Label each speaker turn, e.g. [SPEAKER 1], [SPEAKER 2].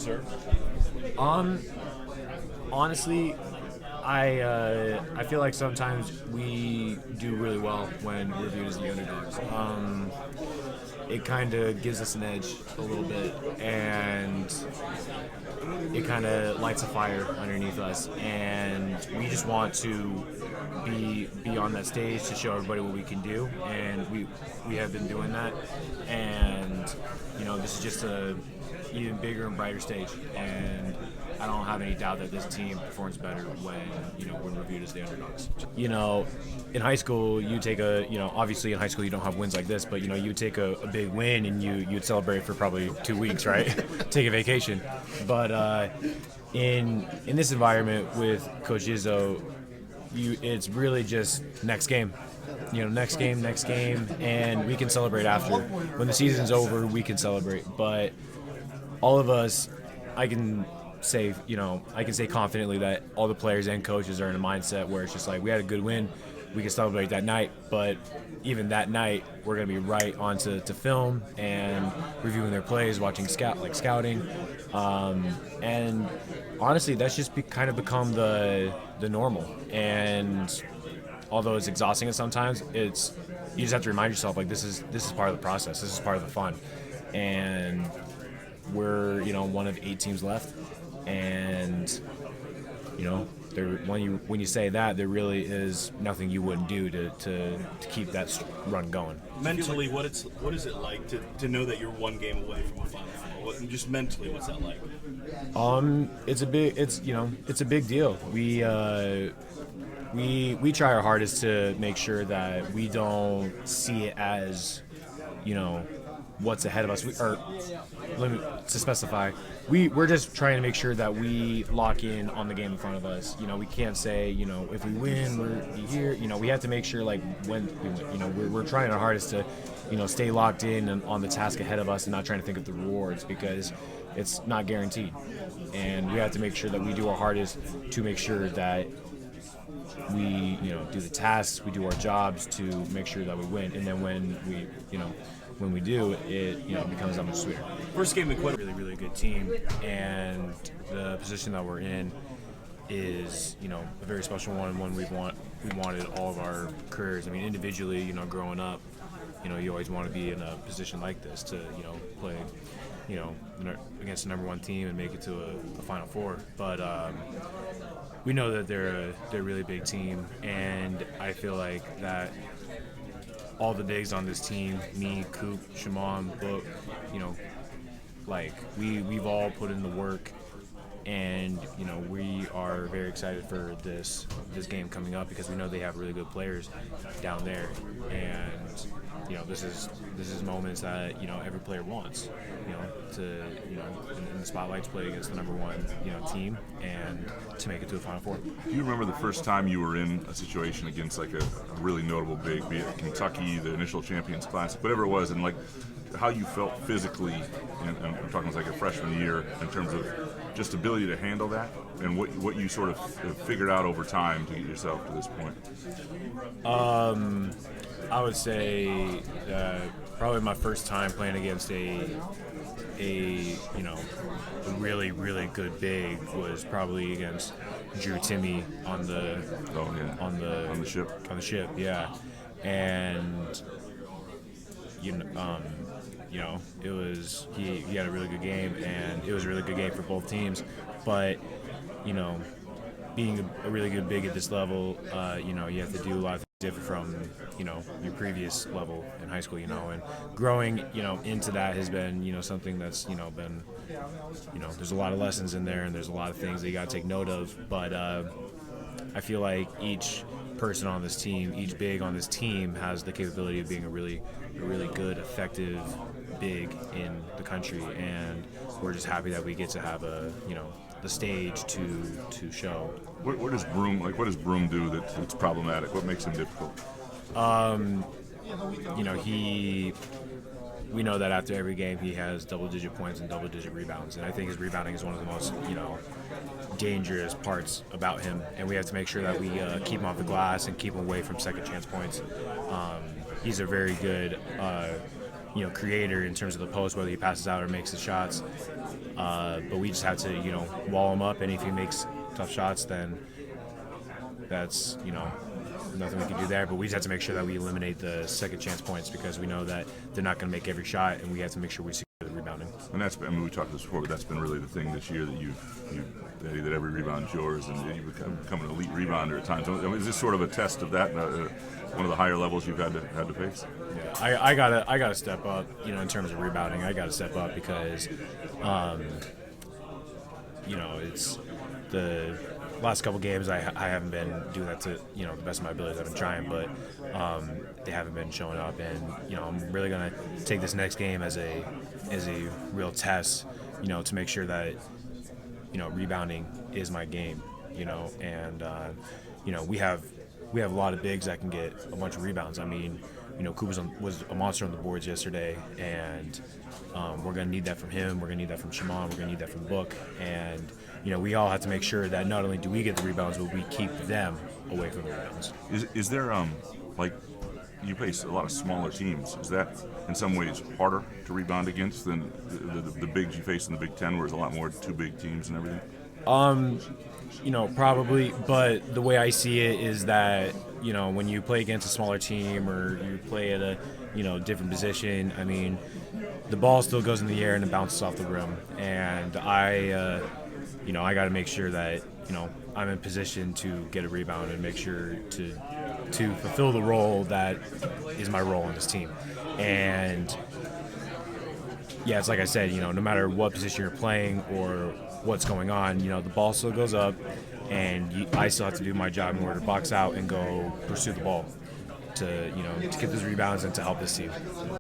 [SPEAKER 1] Sir?
[SPEAKER 2] Um, Honestly, I feel like sometimes we do really well when we're viewed as the underdogs. It kind of gives us an edge a little bit, and it kind of lights a fire underneath us, and we just want to be on that stage to show everybody what we can do, and we have been doing that, and this is just a even bigger and brighter stage, and I don't have any doubt that this team performs better when we're viewed as the underdogs. In high school, you take obviously in high school you don't have wins like this, but you take a big win and you'd celebrate for probably 2 weeks, right? Take a vacation. But in this environment with Coach Izzo, it's really just next game. Next game, and we can celebrate after. When the season's over, we can celebrate. But all of us, I can say confidently that all the players and coaches are in a mindset where it's just like we had a good win, we can celebrate that night, but even that night we're going to be right onto film and reviewing their plays, watching scouting, and honestly that's just kind of become the normal. And although it's exhausting at sometimes, you just have to remind yourself like this is part of the process, this is part of the fun, and we're one of 8 teams left, and when you say that, there really is nothing you wouldn't do to keep that run going.
[SPEAKER 1] Mentally, what is it like to know that you're one game away from a Final Four? Just mentally, what's that like?
[SPEAKER 2] It's a big deal. We try our hardest to make sure that we don't see it as what's ahead of us. To specify, we're just trying to make sure that we lock in on the game in front of us. We can't say, if we win, we're here. We have to make sure, like, when we win, we're trying our hardest to, stay locked in on the task ahead of us and not trying to think of the rewards, because it's not guaranteed. And we have to make sure that we do our hardest to make sure that we, do the tasks, we do our jobs to make sure that we win. And then when we do, it becomes that much sweeter.
[SPEAKER 1] First game in quite
[SPEAKER 2] Really, really good team, and the position that we're in is a very special one we wanted all of our careers. I mean, individually, growing up, you always want to be in a position like this to play against the number one team and make it to a Final Four. But we know that they're a really big team, and I feel like that all the bigs on this team, me, Coop, Shimon, Book, we've all put in the work, and we are very excited for this game coming up, because we know they have really good players down there, and this is moments that every player wants, to in the spotlights, play against the number one team and to make it to the Final Four.
[SPEAKER 3] Do you remember the first time you were in a situation against like a really notable big, be it Kentucky, the initial Champions Classic, whatever it was, and like how you felt physically, and I'm talking like a freshman year, in terms of just ability to handle that, and what you sort of figured out over time to get yourself to this point?
[SPEAKER 2] I would say probably my first time playing against a really, really good big was probably against Drew Timme on the ship, yeah. And it was he had a really good game, and it was a really good game for both teams. But being a really good big at this level, you have to do a lot of things different from your previous level in high school, and growing into that has been something that's been there's a lot of lessons in there, and there's a lot of things that you got to take note of. But I feel like each person on this team, each big on this team, has the capability of being a really good, effective big in the country, and we're just happy that we get to have the stage to show.
[SPEAKER 3] What does Broom do that's problematic? What makes him difficult?
[SPEAKER 2] We know that after every game he has double-digit points and double-digit rebounds, and I think his rebounding is one of the most dangerous parts about him, and we have to make sure that we keep him off the glass and keep him away from second chance points. He's a very good creator in terms of the post, whether he passes out or makes the shots. But we just have to, wall him up, and if he makes tough shots, then that's, nothing we can do there. But we just have to make sure that we eliminate the second chance points, because we know that they're not going to make every shot, and we have to make sure we secure the rebounding.
[SPEAKER 3] And we talked this before, but that's been really the thing this year, that every rebound is yours, and you become an elite rebounder at times. Is this sort of a test of that? One of the higher levels you've had to face?
[SPEAKER 2] Yeah, I gotta step up. In terms of rebounding, I gotta step up because, it's the last couple games I haven't been doing that to the best of my abilities. I've been trying, but they haven't been showing up, and I'm really gonna take this next game as a real test, to make sure that rebounding is my game, and we have a lot of bigs that can get a bunch of rebounds. I mean, Kuba was a monster on the boards yesterday, and we're going to need that from him. We're going to need that from Shimon. We're going to need that from Book. And, we all have to make sure that not only do we get the rebounds, but we keep them away from the rebounds.
[SPEAKER 3] Is there, you face a lot of smaller teams. Is that in some ways harder to rebound against than the bigs you face in the Big Ten, where there's a lot more two big teams and everything?
[SPEAKER 2] Probably, but the way I see it is that, when you play against a smaller team or you play at a, different position, I mean, the ball still goes in the air and it bounces off the rim. And I got to make sure that, I'm in position to get a rebound and make sure to fulfill the role that is my role on this team. And yeah, it's like I said, no matter what position you're playing or what's going on, the ball still goes up, and I still have to do my job in order to box out and go pursue the ball to get those rebounds and to help this team.